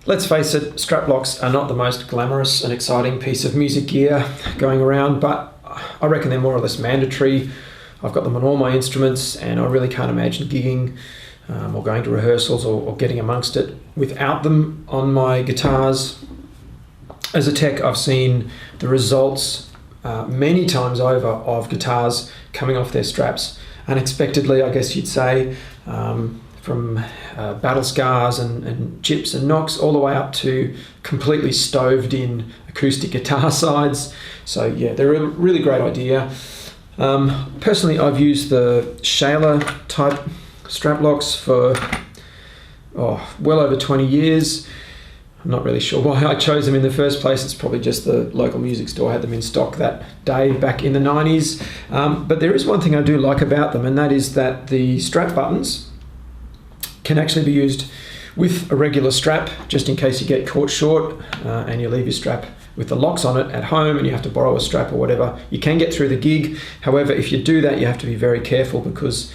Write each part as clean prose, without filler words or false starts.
Let's face it, strap locks are not the most glamorous and exciting piece of music gear going around, but I reckon they're more or less mandatory. I've got them on all my instruments, and I really can't imagine gigging or going to rehearsals or getting amongst it without them on my guitars. As a tech, I've seen the results many times over of guitars coming off their straps unexpectedly, I guess you'd say, from battle scars and chips and knocks all the way up to completely stoved in acoustic guitar sides. So yeah, they're a really great idea. Personally, I've used the Schaller type strap locks for well over 20 years. I'm not really sure why I chose them in the first place. It's probably just the local music store had them in stock that day back in the 90s. But there is one thing I do like about them, and that is that the strap buttons can actually be used with a regular strap, just in case you get caught short and you leave your strap with the locks on it at home and you have to borrow a strap or whatever. You can get through the gig. However, if you do that, you have to be very careful, because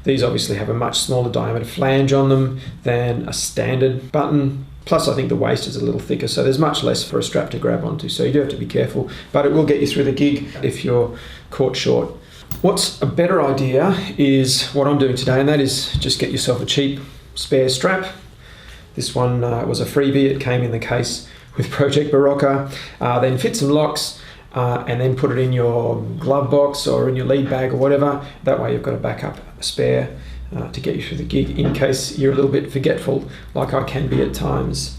these obviously have a much smaller diameter flange on them than a standard button. Plus, I think the waist is a little thicker, so there's much less for a strap to grab onto. So you do have to be careful, but it will get you through the gig if you're caught short. What's a better idea is what I'm doing today, and that is just get yourself a cheap spare strap. This one was a freebie. It came in the case with Project Barocca. Then fit some locks and then put it in your glove box or in your lead bag or whatever. That way you've got a backup spare to get you through the gig in case you're a little bit forgetful, like I can be at times.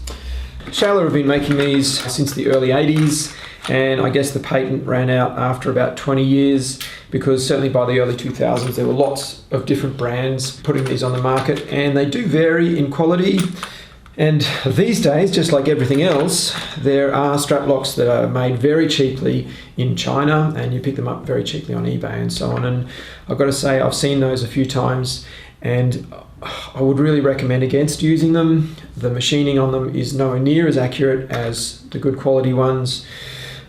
Schaller have been making these since the early 80s, and I guess the patent ran out after about 20 years, because certainly by the early 2000s there were lots of different brands putting these on the market, and they do vary in quality. And these days, just like everything else, there are strap locks that are made very cheaply in China, and you pick them up very cheaply on eBay and so on. And I've got to say, I've seen those a few times, and I would really recommend against using them. The machining on them is nowhere near as accurate as the good quality ones.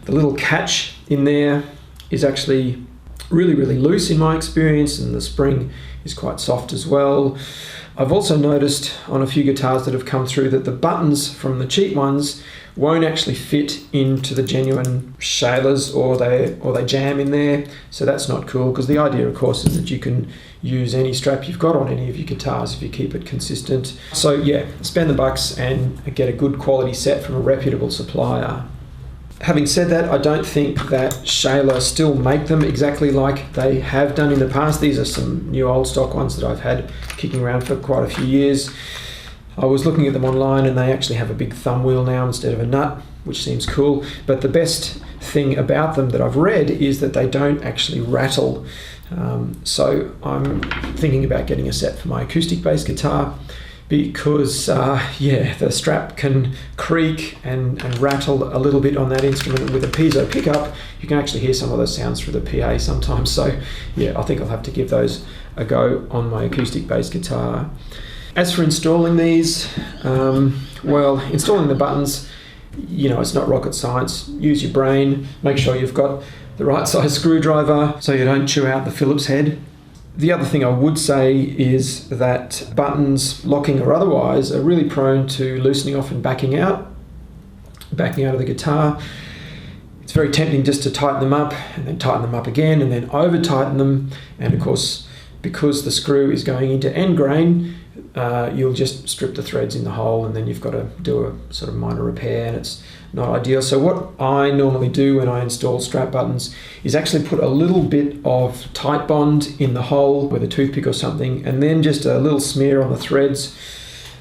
The little catch in there is actually really, really loose in my experience, and the spring is quite soft as well. I've also noticed on a few guitars that have come through that the buttons from the cheap ones won't actually fit into the genuine Schallers, or they jam in there. So that's not cool, because the idea, of course, is that you can use any strap you've got on any of your guitars if you keep it consistent. So yeah, spend the bucks and get a good quality set from a reputable supplier. Having said that, I don't think that Schaller still make them exactly like they have done in the past. These are some new old stock ones that I've had kicking around for quite a few years. I was looking at them online, and they actually have a big thumb wheel now instead of a nut, which seems cool. But the best thing about them that I've read is that they don't actually rattle. So I'm thinking about getting a set for my acoustic bass guitar, because the strap can creak and rattle a little bit on that instrument. With a piezo pickup, you can actually hear some of those sounds through the PA sometimes. So yeah, I think I'll have to give those a go on my acoustic bass guitar. As for installing these, installing the buttons, it's not rocket science. Use your brain, make sure you've got the right size screwdriver so you don't chew out the Phillips head. The other thing I would say is that buttons, locking or otherwise, are really prone to loosening off and backing out of the guitar. It's very tempting just to tighten them up and then tighten them up again and then over tighten them. And of course, because the screw is going into end grain, you'll just strip the threads in the hole, and then you've got to do a sort of minor repair, and it's not ideal. So what I normally do when I install strap buttons is actually put a little bit of Titebond in the hole with a toothpick or something, and then just a little smear on the threads.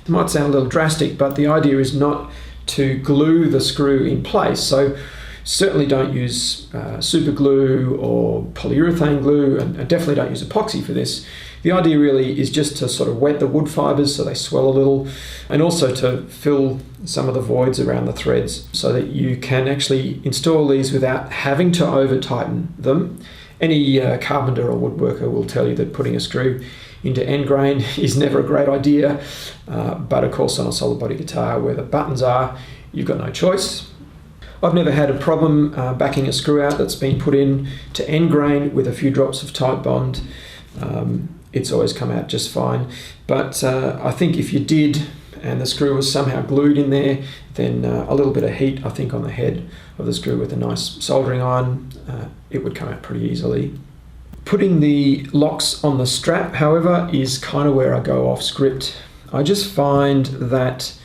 It might sound a little drastic, but the idea is not to glue the screw in place. So certainly don't use super glue or polyurethane glue, and definitely don't use epoxy for this. The idea really is just to sort of wet the wood fibers so they swell a little, and also to fill some of the voids around the threads so that you can actually install these without having to over tighten them. Any carpenter or woodworker will tell you that putting a screw into end grain is never a great idea, but of course on a solid body guitar where the buttons are, you've got no choice. I've never had a problem backing a screw out that's been put in to end grain with a few drops of Titebond. It's always come out just fine. But I think if you did and the screw was somehow glued in there, then a little bit of heat, I think, on the head of the screw with a nice soldering iron, it would come out pretty easily. Putting the locks on the strap, however, is kind of where I go off script. I just find that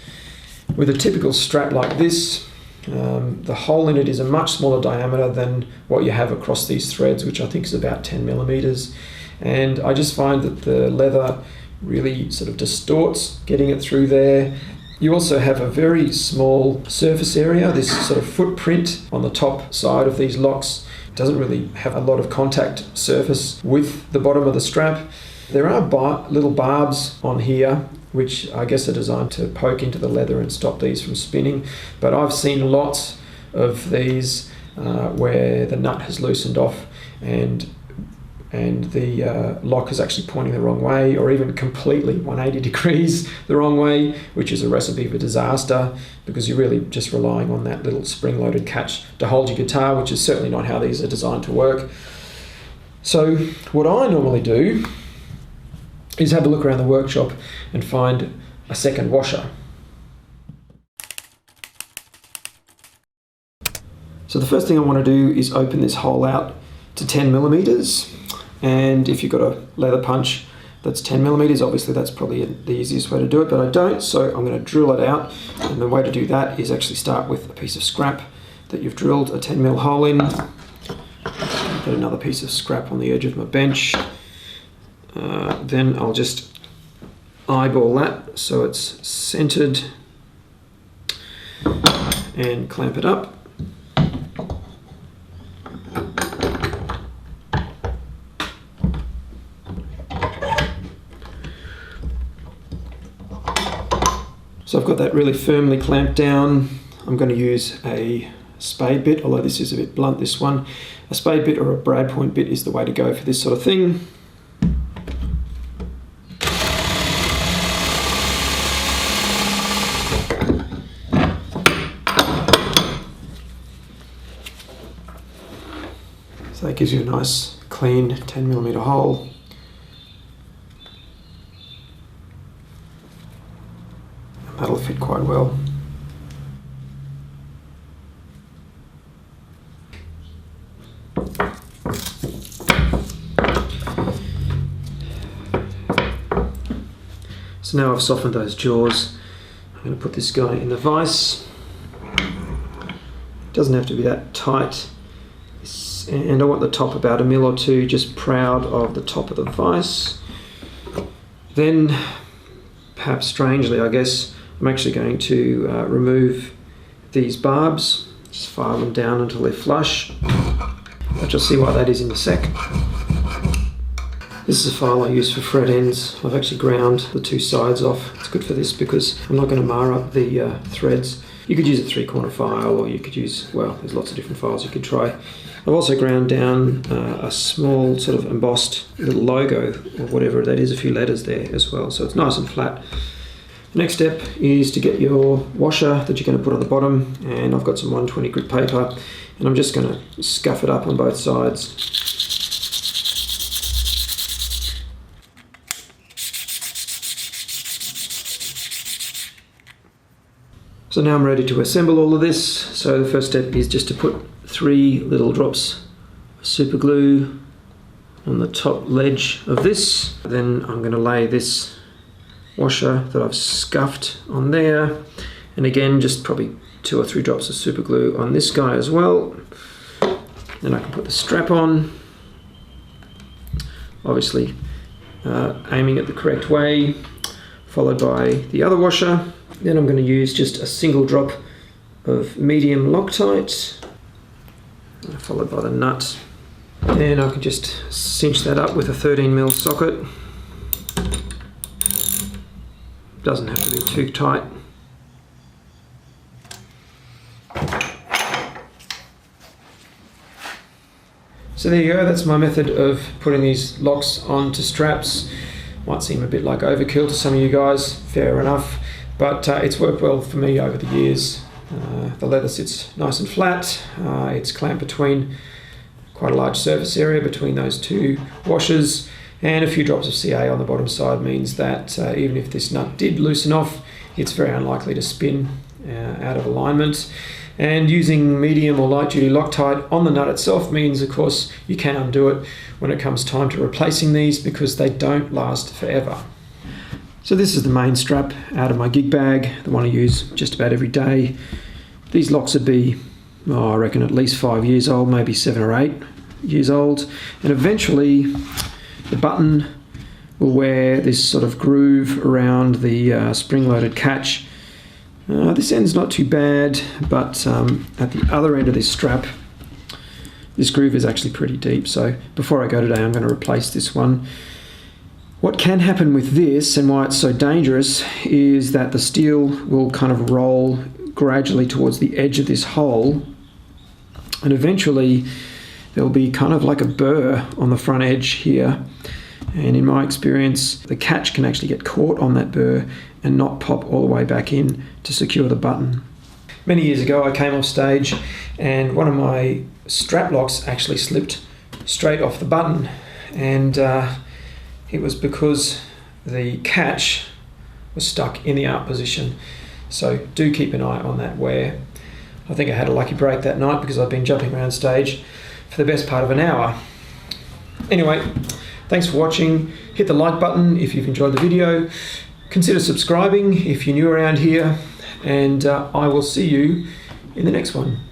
with a typical strap like this, the hole in it is a much smaller diameter than what you have across these threads, which I think is about 10 millimeters. And I just find that the leather really sort of distorts getting it through there. You also have a very small surface area. This sort of footprint on the top side of these locks doesn't really have a lot of contact surface with the bottom of the strap. There are little barbs on here, which I guess are designed to poke into the leather and stop these from spinning. But I've seen lots of these where the nut has loosened off and the lock is actually pointing the wrong way, or even completely 180 degrees the wrong way, which is a recipe for disaster, because you're really just relying on that little spring-loaded catch to hold your guitar, which is certainly not how these are designed to work. So what I normally do is have a look around the workshop and find a second washer. So the first thing I want to do is open this hole out to 10 millimeters. And if you've got a leather punch that's 10 millimeters, obviously that's probably the easiest way to do it, but I don't, so I'm going to drill it out. And the way to do that is actually start with a piece of scrap that you've drilled a 10 mil hole in. Put another piece of scrap on the edge of my bench. Then I'll just eyeball that so it's centered and clamp it up. So I've got that really firmly clamped down. I'm going to use a spade bit, although this is a bit blunt, this one. A spade bit or a brad point bit is the way to go for this sort of thing. So that gives you a nice clean 10 millimeter hole. That'll fit quite well. So now I've softened those jaws, I'm going to put this guy in the vise. It doesn't have to be that tight. And I want the top about 1 mil or 2, just proud of the top of the vise. Then, perhaps strangely, I guess, I'm actually going to remove these barbs, just file them down until they're flush. But you'll see why that is in a sec. This is a file I use for fret ends. I've actually ground the 2 sides off. It's good for this because I'm not going to mar up the threads. You could use a 3-corner file, or you could use, well, there's lots of different files you could try. I've also ground down a small sort of embossed little logo, or whatever that is, a few letters there as well, so it's nice and flat. The next step is to get your washer that you're going to put on the bottom, and I've got some 120 grit paper, and I'm just going to scuff it up on both sides. So now I'm ready to assemble all of this. So the first step is just to put 3 little drops of super glue on the top ledge of this. Then I'm going to lay this washer that I've scuffed on there, and again just probably 2 or 3 drops of super glue on this guy as well. Then I can put the strap on, obviously aiming it the correct way, followed by the other washer. Then I'm going to use just a single drop of medium Loctite, followed by the nut. Then I can just cinch that up with a 13mm socket. Doesn't have to be too tight. So there you go, that's my method of putting these locks onto straps. Might seem a bit like overkill to some of you guys, fair enough, but it's worked well for me over the years. The leather sits nice and flat, it's clamped between quite a large surface area between those 2 washers, and a few drops of CA on the bottom side means that even if this nut did loosen off, it's very unlikely to spin out of alignment. And using medium or light duty Loctite on the nut itself means, of course, you can undo it when it comes time to replacing these, because they don't last forever. So this is the main strap out of my gig bag, the one I use just about every day. These locks would be, I reckon, at least 5 years old, maybe 7 or 8 years old. And eventually the button will wear this sort of groove around the spring-loaded catch. This end's not too bad, but at the other end of this strap, this groove is actually pretty deep. So before I go today, I'm going to replace this one. What can happen with this, and why it's so dangerous, is that the steel will kind of roll gradually towards the edge of this hole, and eventually there'll be kind of like a burr on the front edge here. And in my experience, the catch can actually get caught on that burr and not pop all the way back in to secure the button. Many years ago, I came off stage and one of my strap locks actually slipped straight off the button, and it was because the catch was stuck in the out position. So do keep an eye on that wear. I think I had a lucky break that night because I've been jumping around stage for the best part of an hour. Anyway, thanks for watching. Hit the like button if you've enjoyed the video. Consider subscribing if you're new around here, and I will see you in the next one.